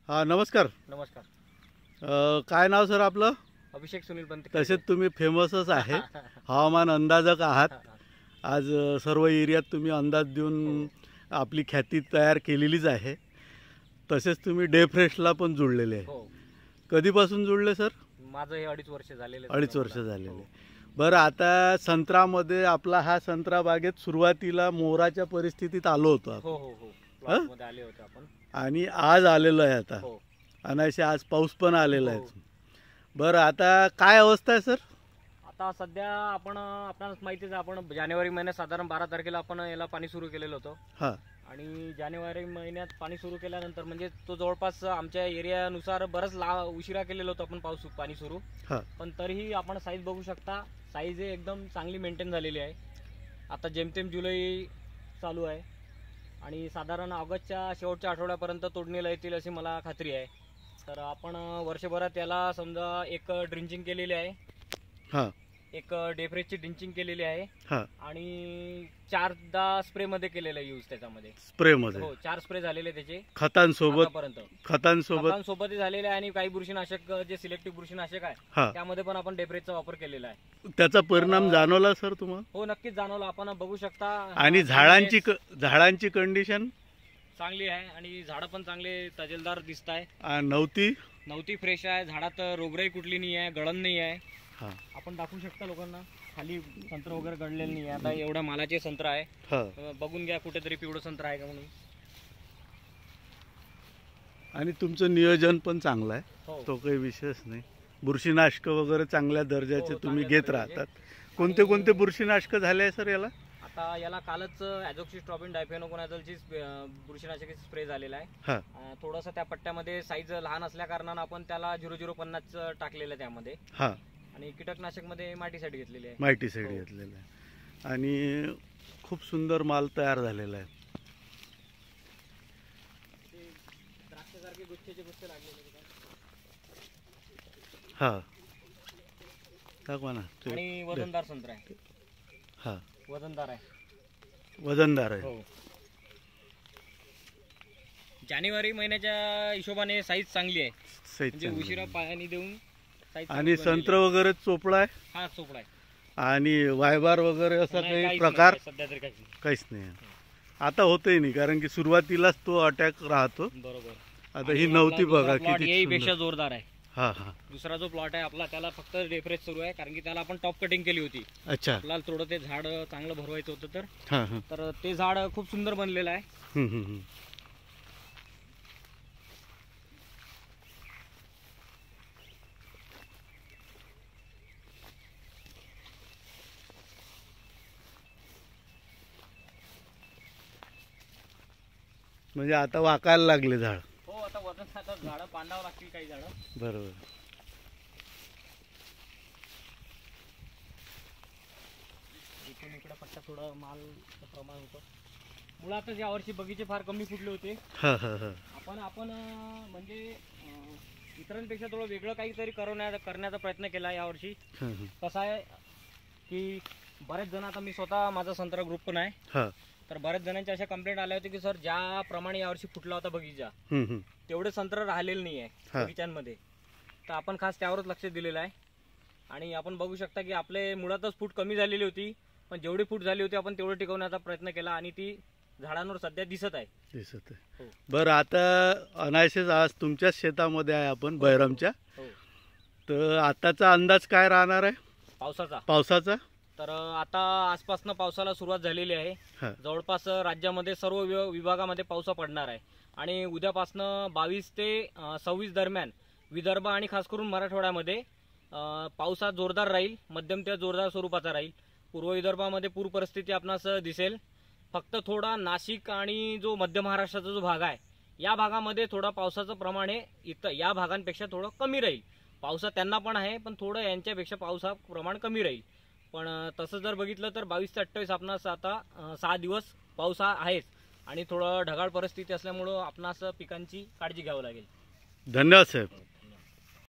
हा नमस्कार. नमस्कार. काय नाव सर आपलं? अभिषेक सुनील पंत. तसेच तुम्ही फेमसच आहे, हवामान अंदाजक आहात. आज सर्व एरियात तुम्ही अंदाज देऊन आपली ख्याती तयार केलेलीच आहे. तसेच तुम्ही डे फ्रेशला पण जुळलेले आहे. कधीपासून जुळले सर? माझं हे 2.5 वर्ष झालेले. 2.5 वर्ष झालेले. बरं, आता संत्रामध्ये आपला हा संत्रा बागेत सुरुवातीला मोहराच्या परिस्थितीत आलो होतो आपण. हो प्लॉटमध्ये आले होते आपण. आणि आज आलेलो आहे आता. अनायसे आज पाऊस पण आलेला आहे. बरं, आता काय अवस्था आहे सर? आता सध्या आपल्याला माहितीच आहे, आपण जानेवारी महिन्यात साधारण 12 तारखेला आपण याला पाणी सुरू केलेलं होतं. हां. आणि जानेवारी महिन्यात पाणी सुरू केल्यानंतर म्हणजे तो जवळपास आमच्या एरियानुसार बरंच उशिरा केलेलं होतं आपण पाणी सुरू. पण तरीही आपण साईज बघू शकता. साईज एकदम चांगली मेंटेन झालेली आहे. आता जेमतेम जुलै चालू आहे आणि साधारण ऑगस्टच्या शेवटच्या आठवड्यापर्यंत तोडणीला येतील अशी मला खात्री आहे. तर आपण वर्षभरात याला समजा एक ड्रिंचिंग केलेली आहे. हां. एक डेफ्रेशची ड्रिंचिंग केलेली आहे. आणि 4दा स्प्रे मध्ये केलेला यूज त्याच्यामध्ये. स्प्रे मध्ये? हो, 4 स्प्रे झालेले त्याचे खतांसोबत. खतांसोबतही झालेले आहे आणि काही बुरशीनाशक जे सिलेक्टिव्ह बुरशीनाशक आहे त्यामध्ये पण आपण डेफ्रेशचा वापर केलेला आहे. त्याचा परिणाम जाणवला सर तुम्हाला? हो, नक्कीच जाणवला. आपण बघू शकता. आणि झाडांची कंडिशन चांगली आहे आणि झाडं पण चांगले तजेलदार दिसत आहे. नवती फ्रेश आहे. झाडात रोगराई कुठली नाही आहे, गळण नाही आहे. आपण दाखवू शकता लोकांना. खाली संत्र वगैरे गळलेलं नाही. आता एवढ्या मालाचे संत्र आहे, बघून घ्या कुठेतरी पिवळं संत्र आहे का म्हणून. आणि तुमचं नियोजन पण चांगलं आहे, तो काही विषयच नाही. बुरशीनाशक वगैरे चांगल्या दर्जाचे तुम्ही घेत राहतात. कोणते बुरशीनाशक झाले आहे सर याला? आता याला कालच ॲझोक्सिस्ट्रॉबिन डायफेनोकोनाझोलची बुरशीनाशक स्प्रे झालेला आहे. थोडंसं त्या पट्ट्यामध्ये साईज लहान असल्या कारणानं आपण त्याला 0050 टाकलेलं आहे त्यामध्ये. आणि कीटकनाशक मध्ये मातीसाठी घेतलेले आहे. आणि खूप सुंदर माल तयार झालेला आहे. द्राक्षासारखे गुच्छेचे गुच्छे लागलेले. दाखवा ना. आणि वजनदार संत्रा आहे. वजनदार आहे. हो. जानेवारी महिन्याच्या हिशोबाने साईज चांगली आहे. म्हणजे उशिरा पाणी देऊन. आणि संत्र वगैरे चोपडा आहे? हा, चोपडा आहे. आणि वायबार वगैरे असा काही प्रकार? सध्या तरी काहीच नाही. आता होतही नाही, कारण की सुरुवातीलाच तो अटॅक राहतो. बरोबर. आता ही नव्हती बघा किती पेक्षा जोरदार आहे. हा. दुसरा जो प्लॉट आहे आपला त्याला फक्त डेफ्रेश सुरू आहे, कारण की त्याला आपण टॉप कटिंग केली होती. अच्छा. आपल्याला थोडं ते झाड चांगलं भरवायचं होतं, तर ते झाड खूप सुंदर बनलेलं आहे. म्हणजे आता वाकायला लागले झाड. हो, आता वजन झाडं बांधावं लागतील काही झाडं. बरोबर. इकडे पट्टा थोडं माल प्रमाण होतं. मुळातच यावर्षी बगीचे फार कमी फुटले होते. आपण म्हणजे इतरांपेक्षा थोडं वेगळं काहीतरी करण्याचा प्रयत्न केला यावर्षी. कसं आहे की बरेच जण, आता मी स्वतः माझा संत्रा ग्रुप पण आहे, तर बऱ्याच जणांच्या अशा कंप्लेंट आल्या होत्या की सर ज्याप्रमाणे यावर्षी फुटला होता बगीचा तेवढे संत्र राहिलेले नाही आहे बगीच्यांमध्ये. तर आपण खास त्यावरच लक्ष दिलेलं आहे. आणि आपण बघू शकता की आपले मुळातच फूट कमी झालेली होती, पण जेवढी फूट झाली होती आपण तेवढं टिकवण्याचा प्रयत्न केला आणि ती झाडांवर सध्या दिसत आहे. बरं, आता अनायसेच आज तुमच्याच शेतामध्ये आहे आपण, बैरमच्या. तर आताचा अंदाज काय राहणार आहे पावसाचा? तर आता आसपासनं पावसाला सुरुवात झालेली आहे. जवळपास राज्यामध्ये सर्व विभागामध्ये पाऊस पडणार आहे. आणि उद्यापासनं 22 ते 26 दरम्यान विदर्भ आणि खास करून मराठवाड्यामध्ये पावसात जोरदार राहील, मध्यम ते जोरदार स्वरूपाचा राहील. पूर्व विदर्भामध्ये पूर परिस्थिती आपणास दिसेल. फक्त थोडा नाशिक आणि जो मध्य महाराष्ट्राचा जो भाग आहे या भागामध्ये थोडा पावसाचं प्रमाण हे या भागांपेक्षा थोडं कमी राहील. पावसा त्यांना पण आहे, पण थोडं यांच्यापेक्षा पावसा प्रमाण कमी राहील. पण तसं जर बघितलं तर 22 ते 28 आपणास आता 6 दिवस पाऊस आहेच. आणि थोडं ढगाळ परिस्थिती असल्यामुळं आपणास पिकांची काळजी घ्यावी लागेल. धन्यवाद साहेब.